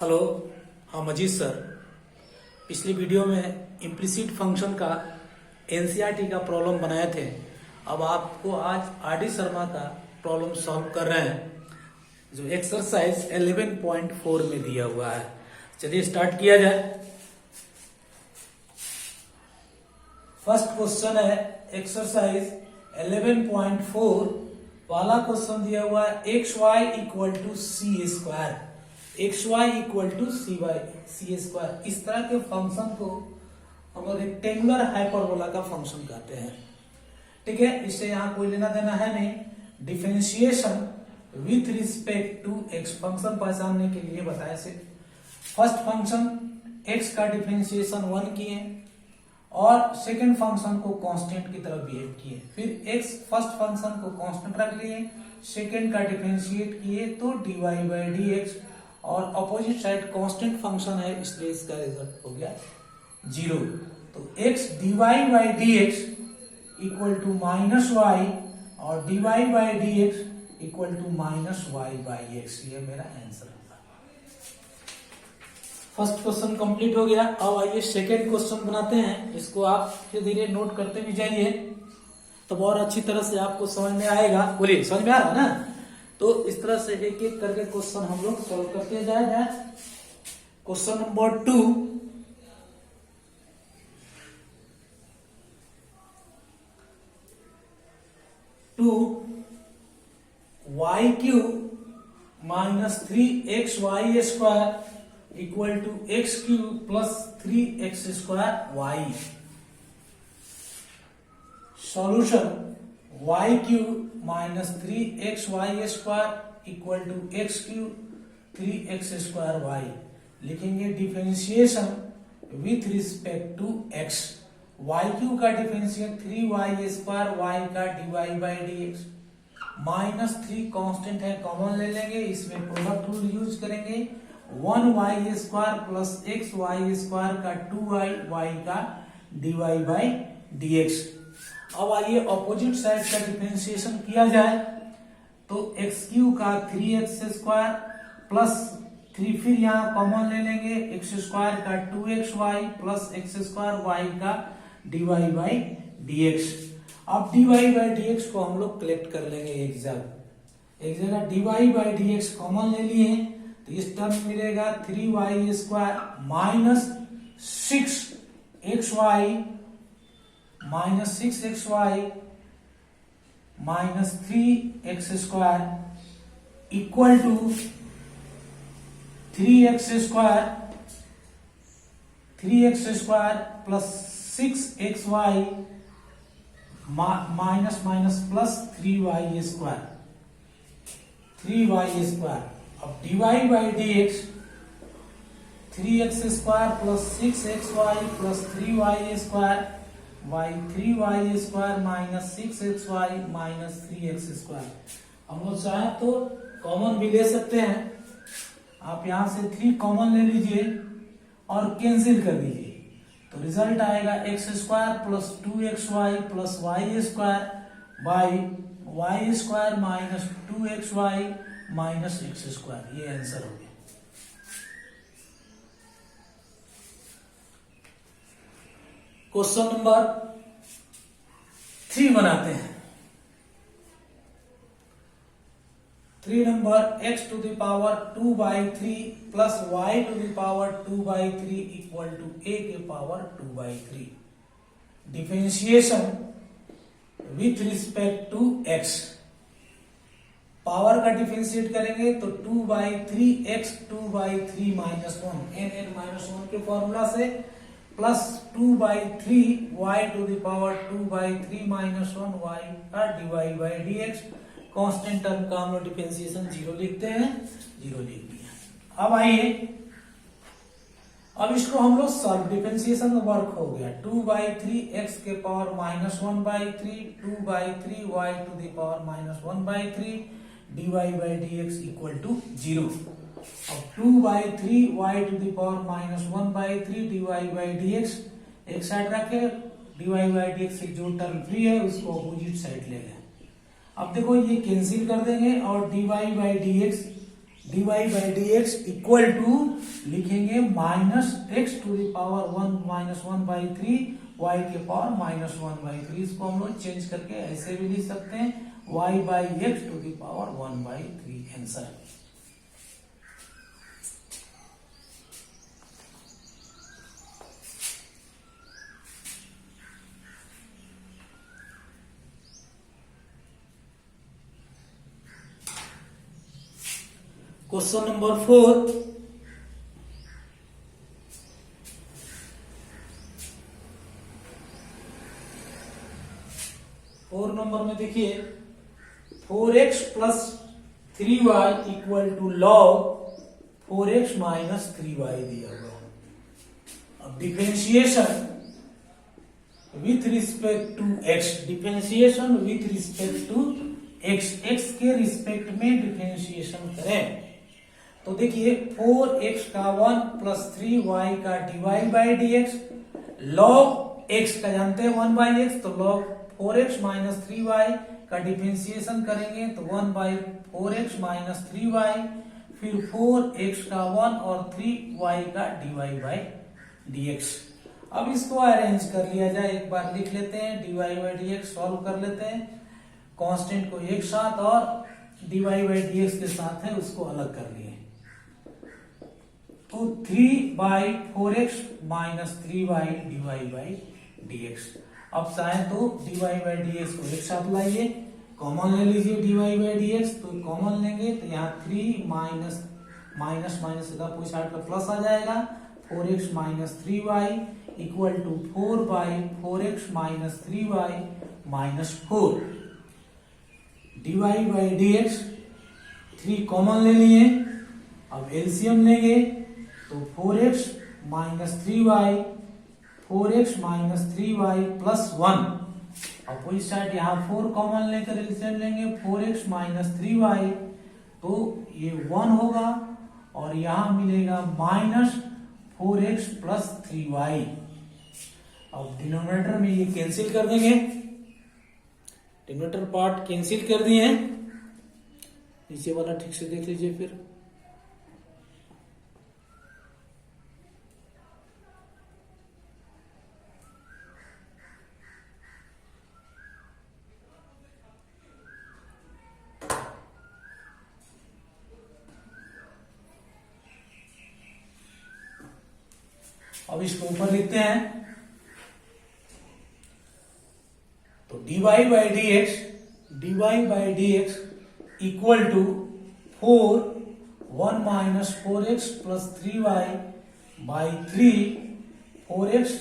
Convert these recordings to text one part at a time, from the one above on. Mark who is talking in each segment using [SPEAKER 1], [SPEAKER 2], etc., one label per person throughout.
[SPEAKER 1] Hello. हाँ मजीद sir, पिछली video में इम्प्लिसिट फंक्शन का एनसीईआरटी का प्रॉब्लम बनाए थे। अब आपको आज आर डी शर्मा का प्रॉब्लम सॉल्व कर रहे हैं जो एक्सरसाइज 11.4 में दिया हुआ है। चलिए स्टार्ट किया जाए। फर्स्ट क्वेश्चन है एक्सरसाइज 11.4 वाला क्वेश्चन दिया हुआ है X Y equal to C square, X Y equal to C square. इस तरह के फंक्शन को हम लोग रेक्टेंगुलर हाइपरबोला का फंक्शन कहते हैं। ठीक है, इससे यहाँ कोई लेना देना है नहीं। Differentiation with respect to X, function पहचानने के लिए बताया से फर्स्ट फंक्शन एक्स का डिफरेंशिएशन 1 किए और सेकंड फंक्शन को कांस्टेंट की तरह बिहेव किए। फिर एक्स फर्स्ट फंक्शन को कांस्टेंट रख लिए, सेकंड का डिफरेंशिएट किए तो dy बाई डी एक्स, और अपोजिट साइड कांस्टेंट फंक्शन है इसलिए इसका रिजल्ट हो गया 0। तो x dy by D X equal to minus Y और dy by D X equal to minus Y by X, ये मेरा आंसर होगा। फर्स्ट क्वेश्चन कंप्लीट हो गया। अब आइए सेकेंड क्वेश्चन बनाते हैं। इसको आप धीरे धीरे नोट करते भी जाइए तो और अच्छी तरह से आपको समझ में आएगा। बोलिए, समझ में आ रहा है ना? तो इस तरह से एक एक करके क्वेश्चन हम लोग सॉल्व करते जाए। Question number 2, Y cube minus 3xy square equal to X cube plus 3x square Y. Solution y cube minus 3xy square equal to X cube 3x square Y. लिखेंगे differentiation with respect to x। y cube का differentiate 3y square, y का dy by D X, minus 3 constant है common ले लेंगे, इसमें product rule use करेंगे। 1y square plus xy square का 2y, y का dy बाई डी एक्स। अब आइए ऑपोजिट साइड का डिफरेंशिएशन किया जाए तो एक्स क्यू का 3x स्क्वायर प्लस 3, फिर यहाँ कॉमन ले लेंगे एक्स स्क्वायर का 2xy plus X square Y का dy बाई डी एक्स। अब dy बाई डी एक्स को हम लोग कलेक्ट कर लेंगे एक जगह dy बाई डी एक्स कॉमन ले लिए तो इस टर्म मिलेगा 3y square minus 6xy minus 6xy minus 3x square equal to 3x square plus 6xy minus minus plus 3y square. अब dy by D X 3x square plus 6xy plus 3y square y 3y square minus 6xy minus 3x square. हम लोग चाहे तो common भी ले सकते हैं। आप यहां से 3 कॉमन ले लीजिए और कैंसिल कर दीजिए तो रिजल्ट आएगा x square plus 2xy plus y square by y square minus 2xy minus x square. ये आंसर हो गया। क्वेश्चन नंबर 3 बनाते हैं। 3 नंबर x to the power 2 by 3 plus y to the power 2 by 3 equal to a के power 2 by 3। Differentiation with respect to x। Power का differentiate करेंगे तो 2 by 3 x 2 by 3 minus 1 n minus 1 के formula से plus 2 by 3 y to the power 2 by 3 minus 1 y का dy by D X. Constant term का हम लोग differentiation 0 लिखते हैं, 0 लिख दिया। अब आइए, अब इसको हम लोग सॉल्व, डिफरेंशिएशन वर्क हो गया 2 बाई 3 x के power minus 1 by 3 2 by 3 y to the power minus 1 by 3 dy by D X equal to 0। अब 2 by 3 y to the power minus 1 by 3 dy by D X एक side रखे, dy by D X जो term free है उसको opposite side ले लें। अब देखो ये कैंसिल कर देंगे और dy by D X dy by D X equal to लिखेंगे minus X to the power 1 minus 1/3 y के पावर माइनस 1/3। इसको हम लोग चेंज करके ऐसे भी लिख सकते हैं y by X to the power 1/3 answer. Question number 4, नंबर में देखिए 4x plus 3y equal to log 4x minus 3y दिया हुआ। अब differentiation with respect to x, differentiation with respect to x के रिस्पेक्ट में डिफरेंशिएशन करें तो देखिए 4x का 1 प्लस 3y का dy by D x, log x का जानते हैं 1 बाई एक्स, तो लॉग 4x माइनस 3y का डिफरेंशिएशन करेंगे तो 1 बाई 4x माइनस 3y, फिर 4x का 1 और 3y का dy बाई डी एक्स। अब इसको अरेंज कर लिया जाए, एक बार लिख लेते हैं dy by D x, solve कर लेते हैं, कांस्टेंट को एक साथ और dy बाई डी एक्स के साथ है उसको अलग कर लिए तो 3 by 4x minus 3y dy by D X. अब चाहे तो dy बाई डी एक्स को एक साथ लाइए, कॉमन ले लीजिए dy बाई डी एक्स, तो कॉमन लेंगे तो यहाँ 3 माइनस माइनस का पूछ का प्लस आ जाएगा 4x minus 3y equal to 4 by 4x minus 3y minus 4 dy by D X 3 common ले लिए। अब एलसीएम लेंगे तो 4x minus 3y 4x minus 3y plus 1। Opposite side यहाँ 4 कॉमन लेकर एलसीएम लेंगे 4x माइनस 3y तो ये 1 होगा और यहाँ मिलेगा माइनस 4x प्लस 3y। अब डिनोमिनेटर में ये कैंसिल कर देंगे, डिनोमिनेटर पार्ट कैंसिल कर दिए हैं, नीचे वाला ठीक से देख लीजिए फिर। अब इसको ऊपर लिखते हैं तो dy by D X equal to 4 1 minus 4x plus 3y by 3 4x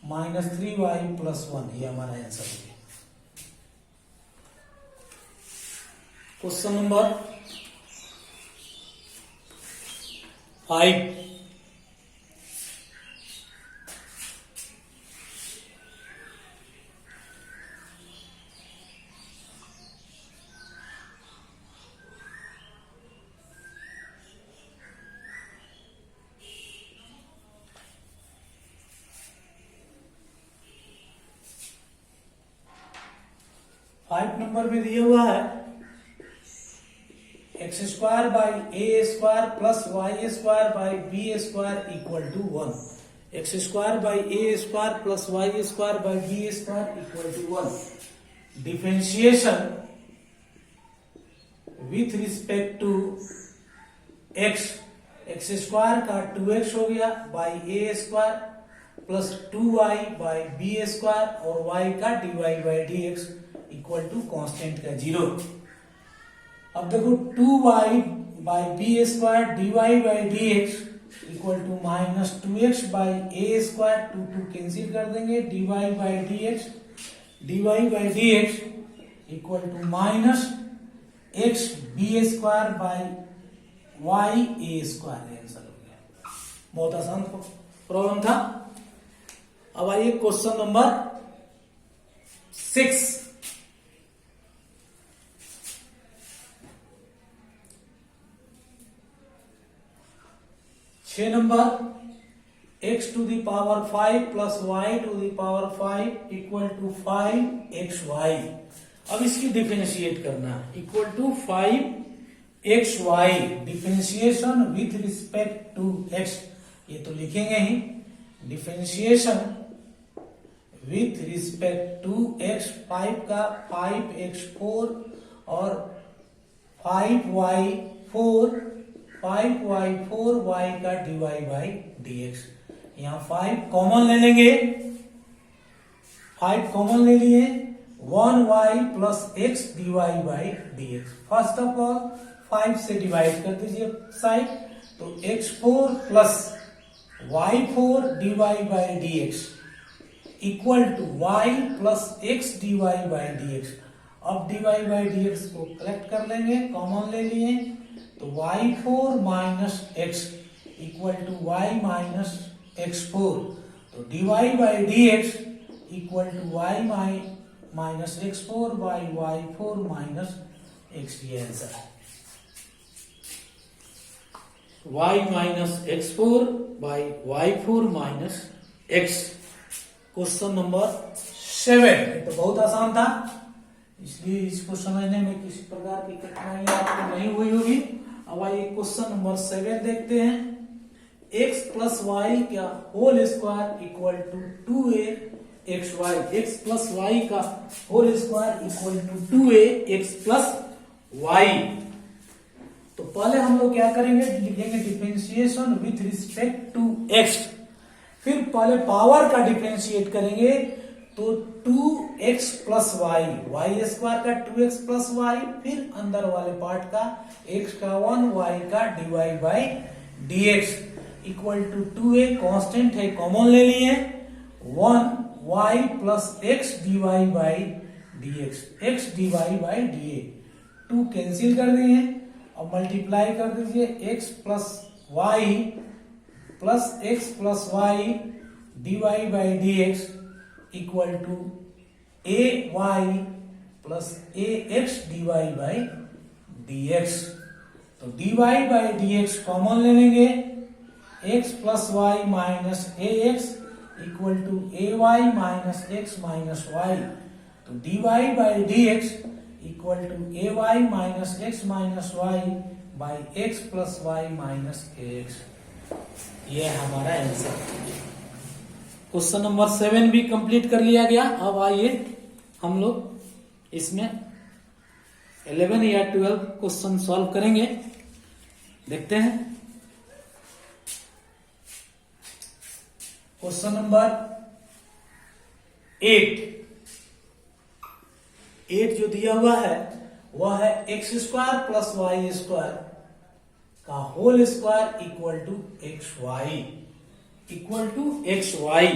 [SPEAKER 1] minus 3y plus 1, ये हमारा आंसर है। क्वेश्चन नंबर 5, नंबर में दिया हुआ है X square by A square plus Y square by B square equal to 1। X square by A square plus Y square by B square equal to 1। Differentiation with respect to X, X square का 2x हो गया by A square plus 2y by B square और y का dy by D X equal to constant का 0। अब देखो 2y by B square dy by D X equal to minus 2x by A square 2 cancel कर देंगे dy by D X equal to minus x B square by y A square. Answer हो गया, बहुत आसान problem था। अब आइए question number 6, नंबर x to the power 5 plus y to the power 5 equal to 5xy। अब इसकी डिफरेंशिएट करना है, equal to 5 X Y differentiation with respect to x, ये तो लिखेंगे ही, differentiation with respect to X, 5 का 5x4 और 5y4 5y4y का dy बाई dx। यहाँ 5 कॉमन ले लेंगे, 5 कॉमन ले लिए, 1y plus x dy by dx। First of all 5 से डिवाइड कर दीजिए साइड, तो x4 plus y4 dy by dx equal to y plus x dy by dx। अब dy बाई dx को कलेक्ट कर लेंगे, कॉमन ले लिए, तो y4 minus x equal to y minus x4, तो dy by dx equal to y minus x4 by y4 minus x, ये answer है। y minus x4 by y4 minus x, question number 7। तो बहुत आसान था, इसलिए इसको समझने में किसी प्रकार की कठिनाई आपको नहीं हुई होगी। अब आइए क्वेश्चन नंबर 7 देखते हैं। x प्लस वाई का whole square equal to 2a X Y, X plus Y का whole square equal to 2a X plus Y. तो पहले हम लोग क्या करेंगे, लिखेंगे differentiation with respect to x, फिर पहले पावर का डिफरेंशिएट करेंगे, तो 2x plus Y, Y square का 2x प्लस वाई, फिर अंदर वाले पार्ट का x का 1 y का dy by dx equal to 2a, constant है कॉमन ले लिए, 1 y plus x dy by dx, x dy by da, 2 cancel कर दिए, अब मल्टीप्लाई कर दीजिए, x plus Y plus x plus Y dy by dx equal to a y plus a x dy by dx। तो dy by dx common ले लेंगे, x plus Y minus a x equal to a y minus x minus y, तो dy by dx equal to a y minus x minus y by x plus y minus a x, ये हमारा answer. Question number 7 भी complete कर लिया गया। अब आइए हम लोग इसमें 11 या 12 क्वेश्चन सॉल्व करेंगे, देखते हैं। क्वेश्चन नंबर 8 जो दिया हुआ है वह है X square plus Y square का whole square equal to X Y,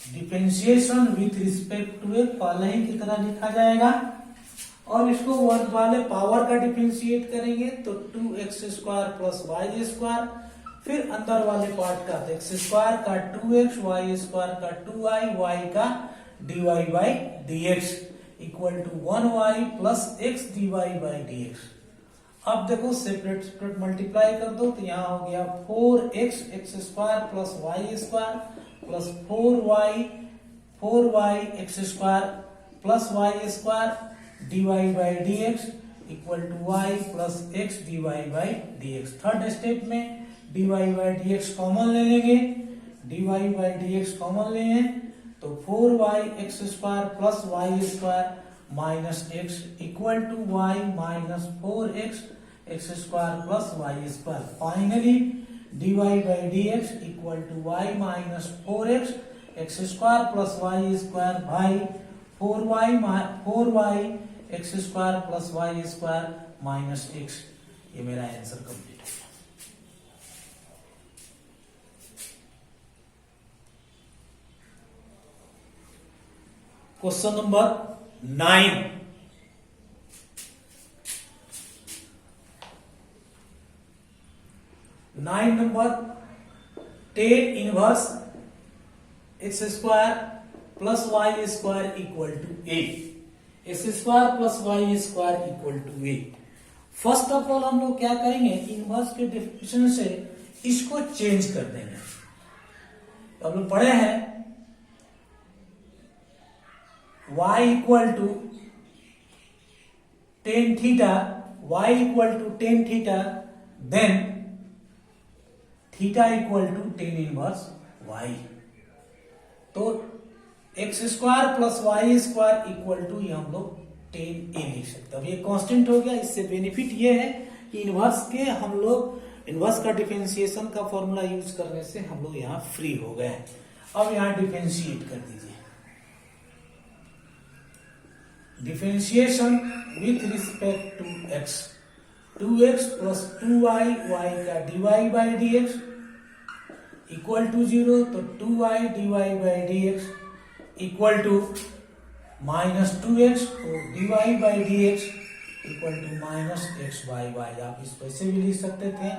[SPEAKER 1] differentiation with respect to एक पहले ही की तरह लिखा जाएगा, और इसको वन वाले पावर का डिफरेंशिएट करेंगे, तो 2x square plus Y square, फिर अंदर वाले पार्ट का एक्स स्क्वायर का 2x, वाई स्क्वायर का 2y, वाई का dy by dx equal to 1y plus x dy by dx। अब देखो सेपरेट सेपरेट मल्टीप्लाई कर दो, तो यहाँ हो गया 4x X square plus Y square plus 4y X square plus Y square dy by dx equal to y plus x dy by dx। Third step में dy by dx common ले लेंगे, dy by dx common ले हैं, तो 4y X square plus Y square minus x equal to y minus 4x X square plus Y square. Finally dy by dx equal to y minus 4x X square plus Y square by 4y X square plus Y square minus x। ये मेरा answer complete है। Question number 9, नंबर 10 inverse X square plus Y square equal to A, X square plus Y square equal to A. First of all हम लोग क्या करेंगे, inverse के definition से इसको चेंज कर देंगे। तो हम लोग पढ़े हैं y equal to tan theta y equal to tan theta, then theta equal to tan inverse y। तो X square plus Y square equal to ये हम लोग टेन ए लिख सकते हैं। अब ये कांस्टेंट हो गया। इससे बेनिफिट ये है कि इनवर्स के हम लोग इनवर्स का डिफरेंशिएशन का फॉर्मूला यूज करने से हम लोग यहाँ फ्री हो गए। अब यहाँ डिफरेंशिएट कर दीजिए। Differentiation with respect to x, 2x plus 2y, y का dy by dx equal to 0, तो 2y dy by dx equal to minus 2x, तो dy by dx equal to minus x by y। आप इस वैसे भी लिख सकते थे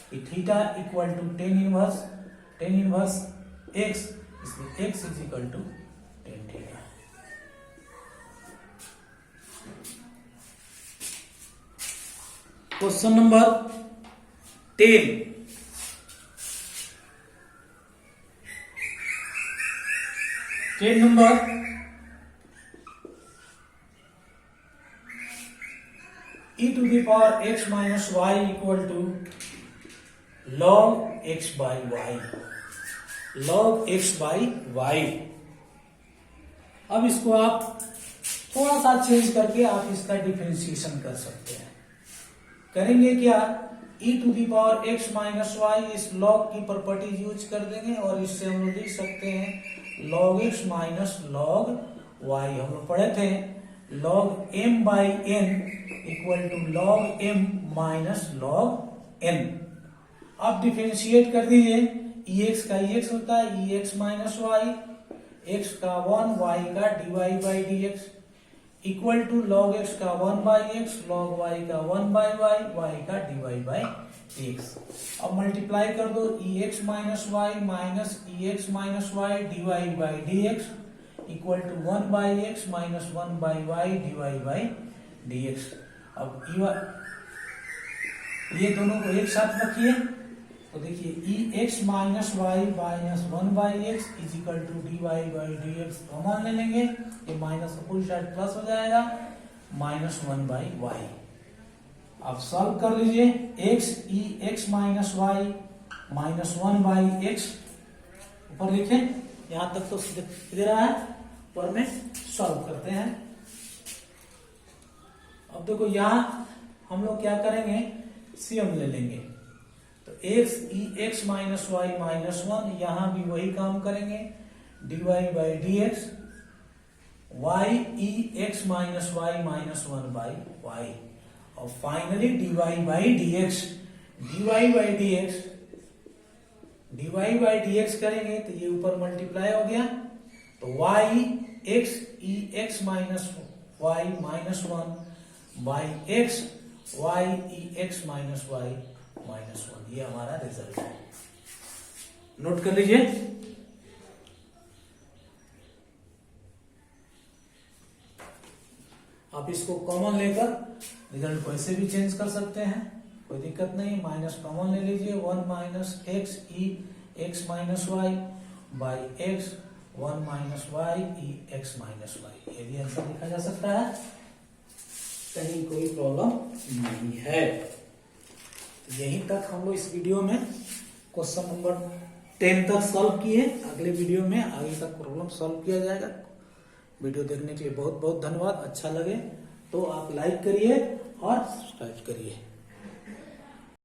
[SPEAKER 1] कि theta equal to tan inverse x, इसलिए x is equal to tan theta. Question number 10, नंबर e to the power x minus y equal to log x by y, log x by y। अब इसको आप थोड़ा सा change करके आप इसका डिफरेंशिएशन कर सकते हैं। करेंगे क्या, e to the power x minus y, इस log की प्रॉपर्टीज यूज कर देंगे और इससे हम लोग लिख सकते हैं log x minus log y। हम लोग पढ़े थे log m by n equal to log m minus log n। अब डिफरेंशिएट कर दीजिए, ex का ex होता है ex माइनस वाई, x का 1, y का dy by dx equal to log x का 1 बाई x, log y का 1 बाई y, y का dy बाई dx। अब मल्टीप्लाई कर दो, ex minus y minus ex minus y dy by dx equal to 1 by x minus 1 by y dy by dx। अब ये दोनों को एक साथ रखिए, तो देखिए ex minus y minus 1 by x is equal to dy by dx common ले लेंगे, ये माइनस अपोजिट साइड प्लस हो जाएगा, माइनस 1 बाई y। अब सॉल्व कर लीजिए, ex minus y minus 1 by x ऊपर लिखें, यहां तक तो दे रहा है, ऊपर में सॉल्व करते हैं। अब देखो यहां हम लोग क्या करेंगे, सीएम ले लेंगे, तो x माइनस वाई माइनस 1, यहां भी वही काम करेंगे, dy by dx, y ex minus y minus 1 by y, और finally dy by dx, dy by dx करेंगे तो ये ऊपर मल्टीप्लाई हो गया, तो y ex minus y minus 1 by x, y ex minus y minus 1, ये हमारा रिजल्ट है। नोट कर लीजिए। आप इसको कॉमन लेकर रिजल्ट को ऐसे भी चेंज कर सकते हैं, कोई दिक्कत नहीं। माइनस कॉमन ले लीजिए, 1 minus x e x minus Y by x, 1 minus y e x minus y, ये भी आंसर लिखा जा सकता है, कहीं कोई प्रॉब्लम नहीं है। यहीं तक हम लोग इस वीडियो में क्वेश्चन नंबर 10 तक सॉल्व किए। अगले वीडियो में आगे का प्रॉब्लम सॉल्व किया जाएगा। वीडियो देखने के लिए बहुत बहुत धन्यवाद। अच्छा लगे तो आप लाइक करिए और सब्सक्राइब करिए।